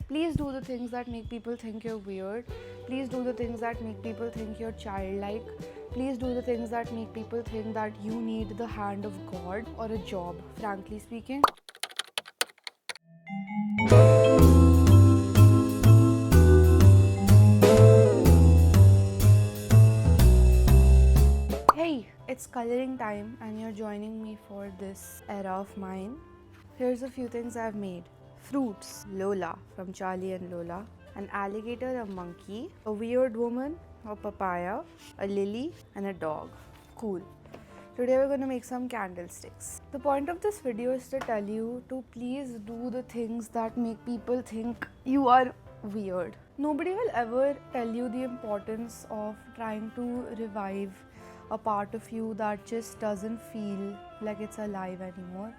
Please do the things that make people think you're weird. Please do the things that make people think you're childlike. Please do the things that make people think that you need the hand of God or a job, frankly speaking. Hey, it's coloring time and you're joining me for this era of mine. Here's a few things I've made. Fruits, Lola from Charlie and Lola. An alligator, a monkey, a weird woman, a papaya, a lily, and a dog. Cool. Today we're going to make some candlesticks. The point of this video is to tell you to please do the things that make people think you are weird. Nobody will ever tell you the importance of trying to revive a part of you that just doesn't feel like it's alive anymore.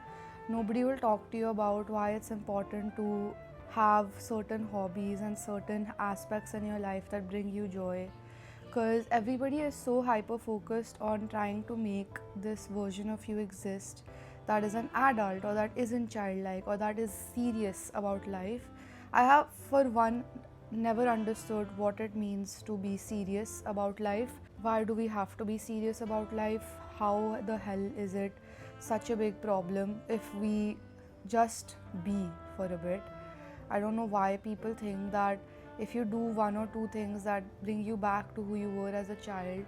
Nobody will talk to you about why it's important to have certain hobbies and certain aspects in your life that bring you joy, because everybody is so hyper focused on trying to make this version of you exist that is an adult or that isn't childlike or that is serious about life. I have, for one, never understood what it means to be serious about life. Why do we have to be serious about life? How the hell is it such a big problem if we just be for a bit? I don't know why people think that if you do one or two things that bring you back to who you were as a child,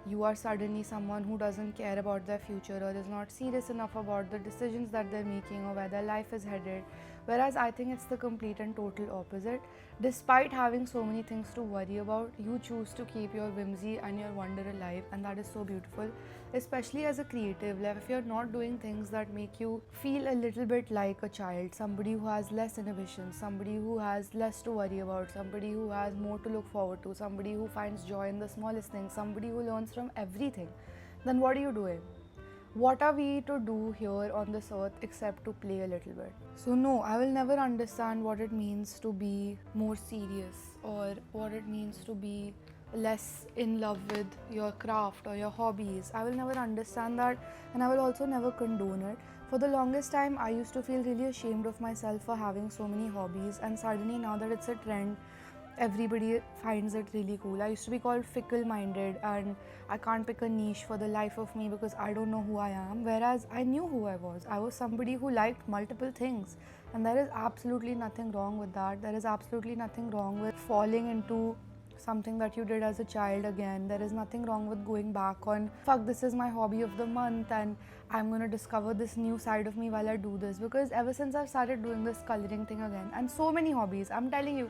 you are suddenly someone who doesn't care about their future or is not serious enough about the decisions that they're making or where their life is headed. Whereas I think it's the complete and total opposite. Despite having so many things to worry about, you choose to keep your whimsy and your wonder alive, and that is so beautiful. Especially as a creative, like if you're not doing things that make you feel a little bit like a child, somebody who has less inhibitions, somebody who has less to worry about, somebody who has more to look forward to, somebody who finds joy in the smallest things, somebody who learns from everything, then what are you doing? What are we to do here on this earth except to play a little bit? So no, I will never understand what it means to be more serious or what it means to be less in love with your craft or your hobbies. I will never understand that, and I will also never condone it. For the longest time, I used to feel really ashamed of myself for having so many hobbies, and suddenly now that it's a trend, everybody finds it really cool. I used to be called fickle minded and I can't pick a niche for the life of me because I don't know who I am, whereas I knew who I was. I was somebody who liked multiple things, and there is absolutely nothing wrong with that. There is absolutely nothing wrong with falling into something that you did as a child again. There is nothing wrong with going back on, fuck, this is my hobby of the month and I'm going to discover this new side of me while I do this. Because ever since I've started doing this coloring thing again, and so many hobbies, I'm telling you,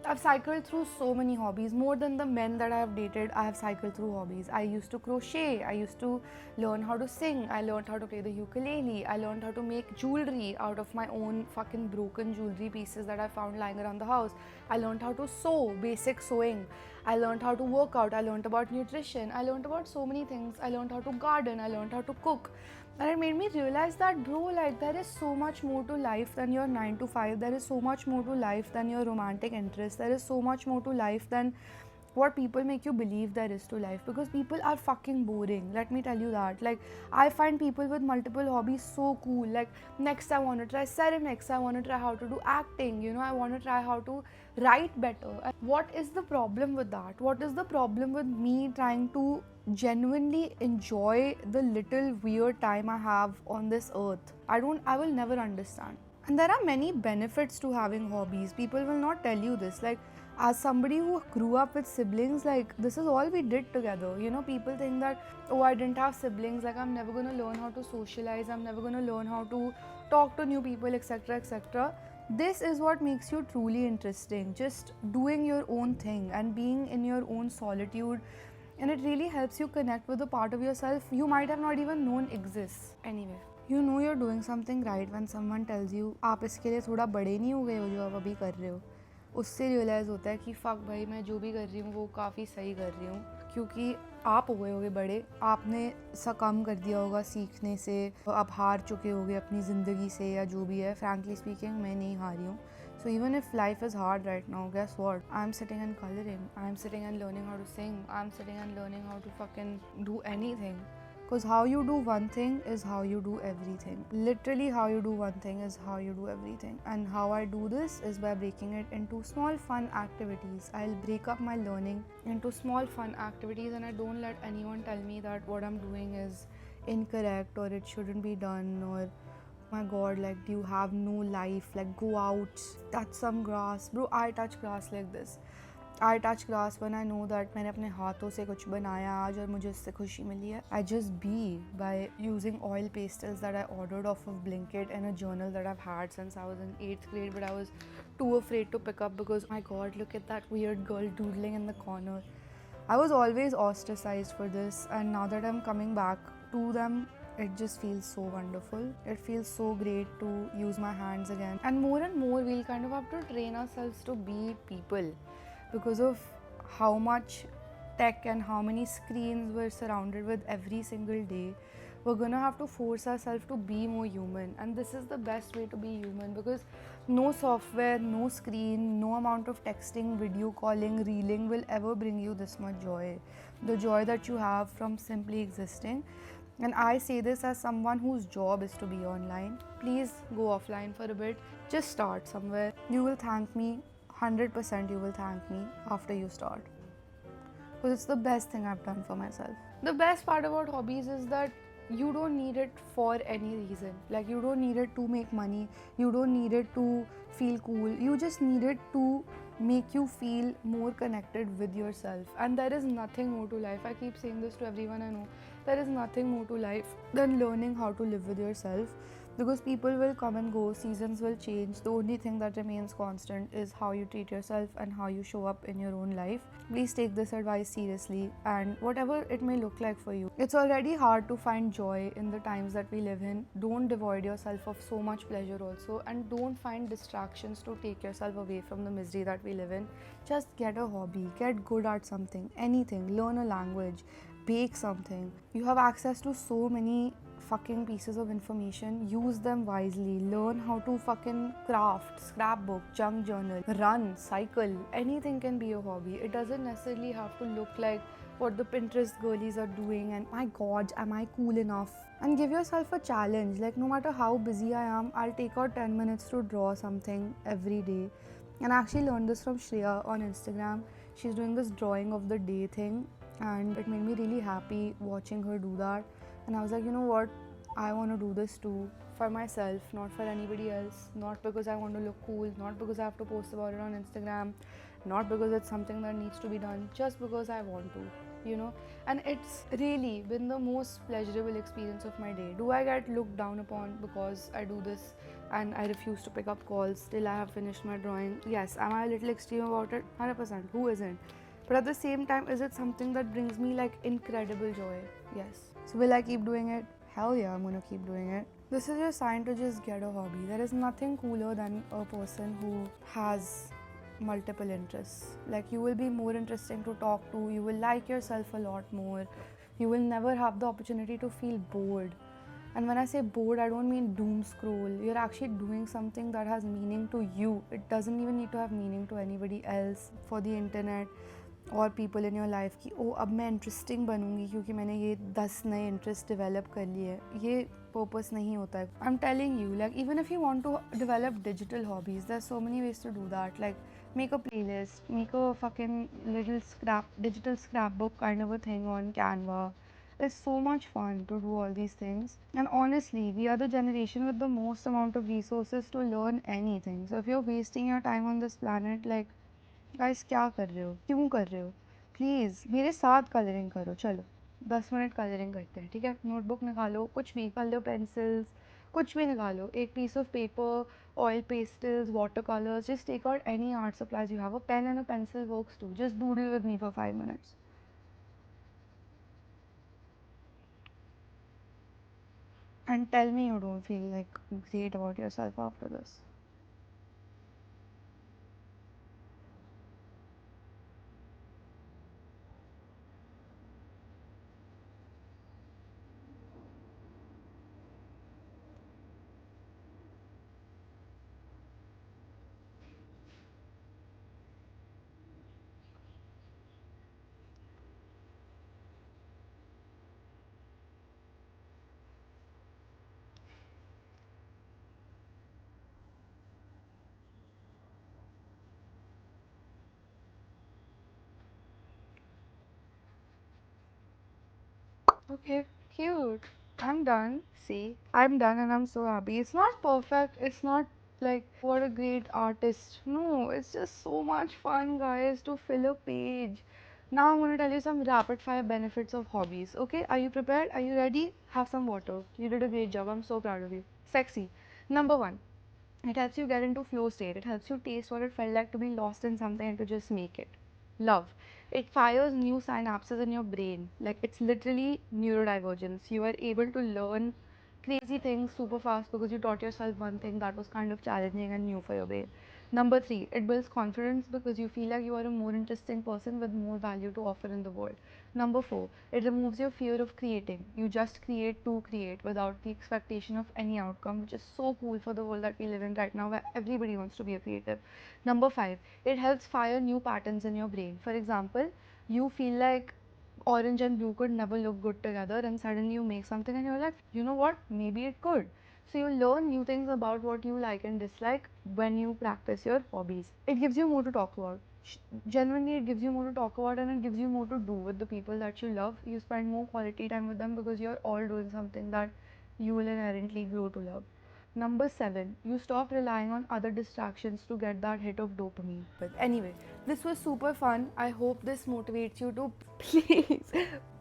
I've cycled through so many hobbies. More than the men that I have dated, I have cycled through hobbies. I used to crochet. I used to learn how to sing. I learned how to play the ukulele. I learned how to make jewelry out of my own fucking broken jewelry pieces that I found lying around the house. I learned how to sew, basic sewing. I learned how to work out. I learned about nutrition. I learned about so many things. I learned how to garden. I learned how to cook. And it made me realize that, bro, like there is so much more to life than your 9 to 5. There is so much more to life than your romantic interests. There is so much more to life than what people make you believe there is to life, because people are fucking boring. Let me tell you that. Like, I find people with multiple hobbies so cool. Like, next I want to try ceramics, I want to try how to do acting, I want to try how to write better. And what is the problem with that? What is the problem with me trying to genuinely enjoy the little weird time I have on this earth? I will never understand. And there are many benefits to having hobbies. People will not tell you this. Like, as somebody who grew up with siblings, like this is all we did together. People think that, oh, I didn't have siblings, like I'm never going to learn how to socialize, I'm never going to learn how to talk to new people, etc., etc. This is what makes you truly interesting, just doing your own thing and being in your own solitude, and it really helps you connect with a part of yourself you might have not even known exists. Anyway, you know you're doing something right when someone tells you, आप इसके लिए थोड़ा बड़े नहीं हो गए हो जो आप अभी कर रहे हो. उससे रियलाइज़ होता है कि फ़क भाई, मैं जो भी कर रही हूँ वो काफ़ी सही कर रही हूँ, क्योंकि आप हो गए होगे बड़े, आपने सा कम कर दिया होगा सीखने से, आप हार चुके होगे अपनी ज़िंदगी से या जो भी है. फ्रैंकली स्पीकिंग, मैं नहीं हारी हूँ. So even if life is hard right now, guess what? I'm sitting and coloring. I'm sitting and learning how to sing. I'm sitting and learning how to fucking do anything. Because how you do one thing is how you do everything. Literally, how you do one thing is how you do everything. And how I do this is by breaking it into small fun activities. I'll break up my learning into small fun activities, and I don't let anyone tell me that what I'm doing is incorrect or it shouldn't be done, or my god, like, do you have no life? Like, go out, touch some grass. Bro, I touch grass like this. I touch grass when I know that मैंने अपने हाथों से कुछ बनाया आज और मुझे उससे खुशी मिली है. I just be by using oil pastels that I ordered off of Blinkit and a journal that I've had since I was in 8th grade, but I was too afraid to pick up because, my god, look at that weird girl doodling in the corner. I was always ostracized for this, and now that I'm coming back to them, it just feels so wonderful. It feels so great to use my hands again. And more, we'll kind of have to train ourselves to be people because of how much tech and how many screens we're surrounded with every single day. We're gonna have to force ourselves to be more human, and this is the best way to be human, because no software, no screen, no amount of texting, video calling, reeling will ever bring you this much joy. The joy that you have from simply existing. And I say this as someone whose job is to be online. Please go offline for a bit. Just start somewhere. You will thank me. 100% you will thank me after you start. Because it's the best thing I've done for myself. The best part about hobbies is that you don't need it for any reason. Like, you don't need it to make money. You don't need it to feel cool. You just need it to make you feel more connected with yourself. And there is nothing more to life. I keep saying this to everyone I know. There is nothing more to life than learning how to live with yourself, because people will come and go, seasons will change. The only thing that remains constant is how you treat yourself and how you show up in your own life. Please take this advice seriously, and whatever it may look like for you. It's already hard to find joy in the times that we live in. Don't devoid yourself of so much pleasure also, and don't find distractions to take yourself away from the misery that we live in. Just get a hobby, get good at something, anything, learn a language, bake something. You have access to so many fucking pieces of information. Use them wisely. Learn how to fucking craft, scrapbook, junk journal, run, cycle. Anything can be a hobby. It doesn't necessarily have to look like what the Pinterest girlies are doing and, my god, am I cool enough? And give yourself a challenge. Like, no matter how busy I am, I'll take out 10 minutes to draw something every day. And I actually learned this from Shreya on Instagram. She's doing this drawing of the day thing, and it made me really happy watching her do that. And I was like, you know what, I want to do this too, for myself, not for anybody else. Not because I want to look cool, not because I have to post about it on Instagram, not because it's something that needs to be done, just because I want to, you know. And it's really been the most pleasurable experience of my day. Do I get looked down upon because I do this and I refuse to pick up calls till I have finished my drawing? Yes. Am I a little extreme about it? 100%. Who isn't? But at the same time, is it something that brings me like incredible joy? Yes. So will I keep doing it? Hell yeah, I'm gonna keep doing it. This is your sign to just get a hobby. There is nothing cooler than a person who has multiple interests. Like, you will be more interesting to talk to, you will like yourself a lot more, you will never have the opportunity to feel bored. And when I say bored, I don't mean doom scroll. You're actually doing something that has meaning to you. It doesn't even need to have meaning to anybody else, for the internet और people in your life की, ओ अब मैं interesting बनूंगी क्योंकि मैंने ये 10 नए interest develop कर लिए. ये पर्पस नहीं होता है. I am telling you, like, even if you want to develop digital hobbies, there are so many ways to do that. Like, make a playlist, make a fucking little digital scrapbook kind of a thing on Canva. It's so much fun to do all these things. And honestly, we are the generation with the most amount of resources to learn anything. So if you're wasting your time on this planet, like, guys, क्या कर रहे हो, क्यों कर रहे हो? Please मेरे साथ कलरिंग करो. चलो 10 मिनट कलरिंग करते हैं, ठीक है? नोटबुक निकालो, कुछ भी कलर, पेंसिल्स, कुछ भी निकालो, एक piece of paper, oil pastels, water colours. Just take out any art supplies you have. A pen and a pencil works too. Just doodle with me for 5 minutes. And tell me you don't feel like great about yourself after this. Okay, cute. I'm done. See, I'm done and I'm so happy. It's not perfect. It's not like what a great artist. No, it's just so much fun, guys, to fill a page. Now I'm going to tell you some rapid fire benefits of hobbies. Okay, are you prepared? Are you ready? Have some water. You did a great job. I'm so proud of you. Sexy. Number one, it helps you get into flow state. It helps you taste what it felt like to be lost in something and to just make it. Love. It fires new synapses in your brain. Like it's literally neurodivergence. You are able to learn crazy things super fast because you taught yourself one thing that was kind of challenging and new for your brain. Number three, it builds confidence because you feel like you are a more interesting person with more value to offer in the world. Number four, it removes your fear of creating. You just create to create without the expectation of any outcome, which is so cool for the world that we live in right now where everybody wants to be a creative. Number five, it helps fire new patterns in your brain. For example, you feel like orange and blue could never look good together, and suddenly you make something and you're like, you know what, maybe it could. So you learn new things about what you like and dislike when you practice your hobbies. It gives you more to talk about. Genuinely, it gives you more to talk about and it gives you more to do with the people that you love. You spend more quality time with them because you're all doing something that you will inherently grow to love. Number seven, you stop relying on other distractions to get that hit of dopamine. But anyway, this was super fun. I hope this motivates you to please,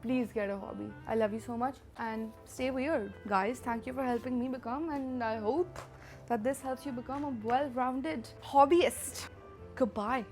please get a hobby. I love you so much and stay weird. Guys, thank you for helping me become, and I hope that this helps you become a well rounded hobbyist. Goodbye.